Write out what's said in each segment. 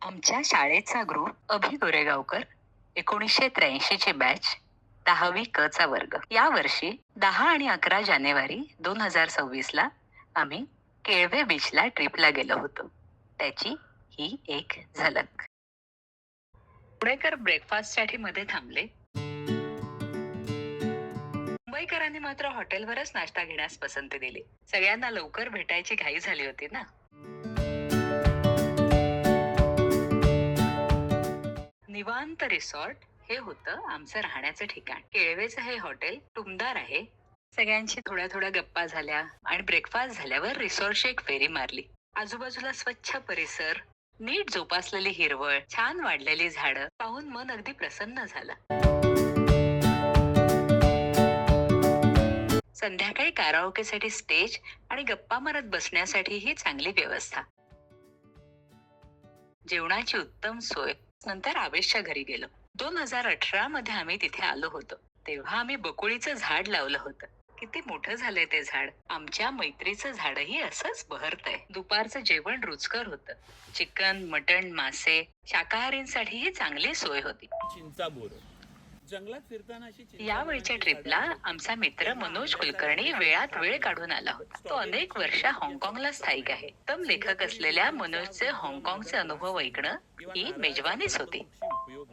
आमच्या शाळेचा ग्रुप अभि गोरेगावकर 1983 ची बॅच 10वी क चा वर्ग. या वर्षी 10 आणि 11 जानेवारी 2026 ला आम्ही केळवे बीचला ट्रिपला गेलो होतो. त्याची ही एक झलक. पुणेकर ब्रेकफास्टसाठी मध्ये थांबले. मुंबईकरांनी मात्र हॉटेलवरच नाश्ता घेण्यास पसंती दिली. सगळ्यांना लवकर भेटायची घाई झाली होती ना. निवांत रिसॉर्ट हे होतं आमचं राहण्याचं ठिकाण. केळवेचं हे हॉटेल टुमदार आहे. सगळ्यांची थोड्या थोड्या गप्पा झाल्या आणि ब्रेकफास्ट झाल्यावर रिसॉर्टची एक फेरी मारली. आजूबाजूला स्वच्छ परिसर, नीट जोपासलेली हिरवळ, छान वाढलेली झाडं पाहून मन अगदी प्रसन्न झालं. संध्याकाळी काराओकेसाठी स्टेज आणि गप्पा मारत बसण्यासाठी ही चांगली व्यवस्था. जेवणाची उत्तम सोय. नंतर आवेशच्या घरी गेलो. 2018 मध्ये आम्ही तिथे आलो होतो. तेव्हा आम्ही बकुळीचं झाड लावलं होतं. किती मोठं झालंय ते झाड. आमच्या मैत्रीचं झाडही असंच बहरतंय. दुपारचं जेवण रुचकर होतं. चिकन, मटण, मासे. शाकाहारींसाठीही चांगली सोय होती. जंगलात फिरताना यावेळच्या ट्रिपला आमचा मित्र मनोज कुलकर्णी वेळात वेळ काढून आला होता. तो अनेक वर्ष हाँगकाँगला स्थायिक आहे. उत्तम लेखक असलेल्या मनोजचे हाँगकाँगचे अनुभव ऐकणं ही मेजवानीच होती.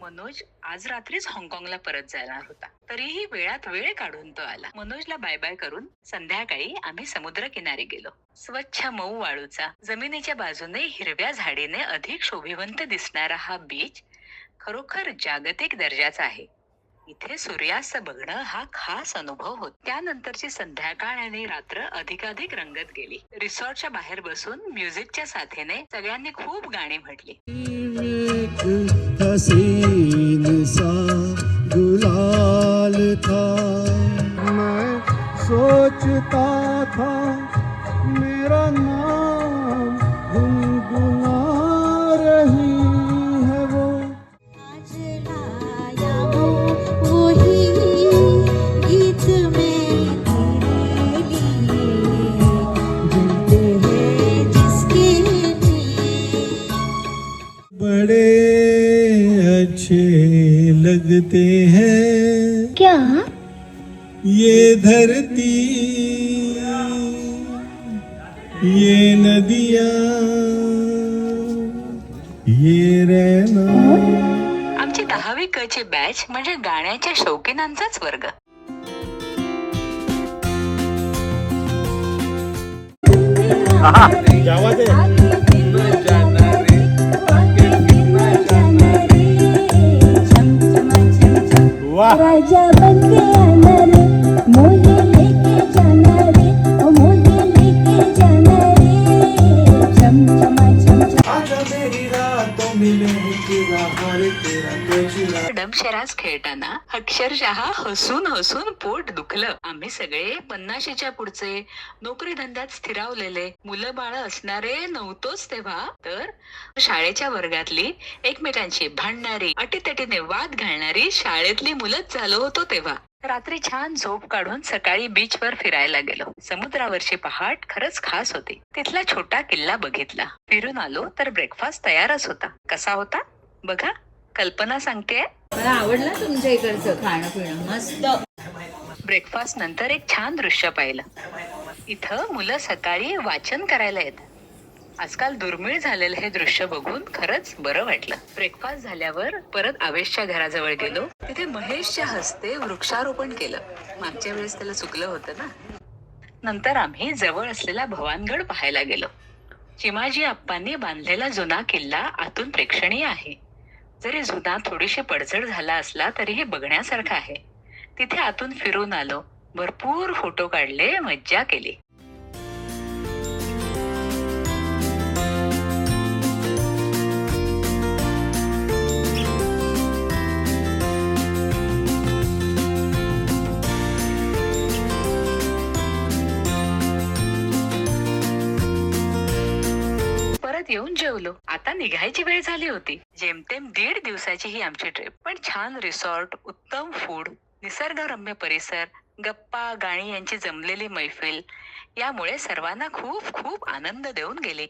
मनोज आज रात्रीच हाँगकाँगला परत जाणार होता. तरीही वेळात वेळ काढून तो आला. मनोजला बाय बाय करून संध्याकाळी आम्ही समुद्र किनारी गेलो. स्वच्छ मऊ वाळूचा, जमिनीच्या बाजूने हिरव्या झाडीने अधिक शोभिवंत दिसणारा हा बीच खरोखर जागतिक दर्जाचा आहे. इथे सूर्यास्त बघणं हा खास अनुभव होता. त्यानंतरची संध्याकाळ आणि रात्र अधिकाधिक रंगत गेली. रिसॉर्टच्या बाहेर बसून म्युझिकच्या साथीने सगळ्यांनी खूप गाणी म्हटली. हसीन सा गुलाल था, मैं सोचता था मेरा नाम गुनगुना रही है वो. आज लाया हूँ वही गीत मैं तेरे लिए, जीते हैं जिसके लिए. बड़े अच्छे लगते हैं क्या? ये धरती, ये नदियाँ, ये रहना. आमची 10वी क ची बॅच म्हणजे गाण्याच्या शौकीनांचाच वर्ग. राजा बन के आना रे, मोहे लेके जाना रे, ओ मोहे लेके जाना रे. चम चमा चम चम. आजा मेरी रातों में महकेगा हर तेरा गजरा. डमशराज खेळताना अक्षरशः हसून हसून पोट दुखलं. आम्ही सगळे 50च्या पुढचे, नोकरी धंद्यात स्थिरावलेले, मुलं बाळ असणारे नव्हतोच तेव्हा. तर शाळेच्या वर्गातली एकमेकांशी भांडणारी, अटीतटीने वाद घालणारी शाळेतली मुलंच झालो होतो तेव्हा. रात्री छान झोप काढून सकाळी बीचवर फिरायला गेलो. समुद्रावरची पहाट खरंच खास होती. तिथला छोटा किल्ला बघितला. फिरून आलो तर ब्रेकफास्ट तयारच होता. कसा होता बघा. कल्पना सांगतेय. मला आवडलं तुमच्या इकडचं खाणं पिणं मस्त. ब्रेकफास्ट नंतर एक छान दृश्य पाहिलं. इथं मुलं सकाळी वाचन करायला येतात. आजकाल दुर्मिळ झालेलं हे दृश्य बघून खरंच बरं वाटलं. ब्रेकफास्ट झाल्यावर परत आवेशच्या घराजवळ गेलो. तिथे महेशच्या हस्ते वृक्षारोपण केलं. मागच्या वेळेस त्याला चुकलं होतं ना. नंतर आम्ही जवळ असलेला भवानगड पाहायला गेलो. चिमाजी आप्पांनी बांधलेला जुना किल्ला आतून प्रेक्षणीय आहे. जरी जुना थोडीशी पडझड झाला असला तरीही बघण्यासारखा आहे. तिथे आतून फिरून आलो. भरपूर फोटो काढले, मज्जा केली. परत येऊन जेवलो. आता निघायची वेळ झाली होती. जेमतेम 1.5 दिवसाची ही आमची ट्रिप. पण छान रिसॉर्ट, उत्तम फूड, निसर्गरम्य परिसर, गप्पा, गाणी यांची जमलेली मैफिल यामुळे सर्वांना खूप खूप आनंद देऊन गेली.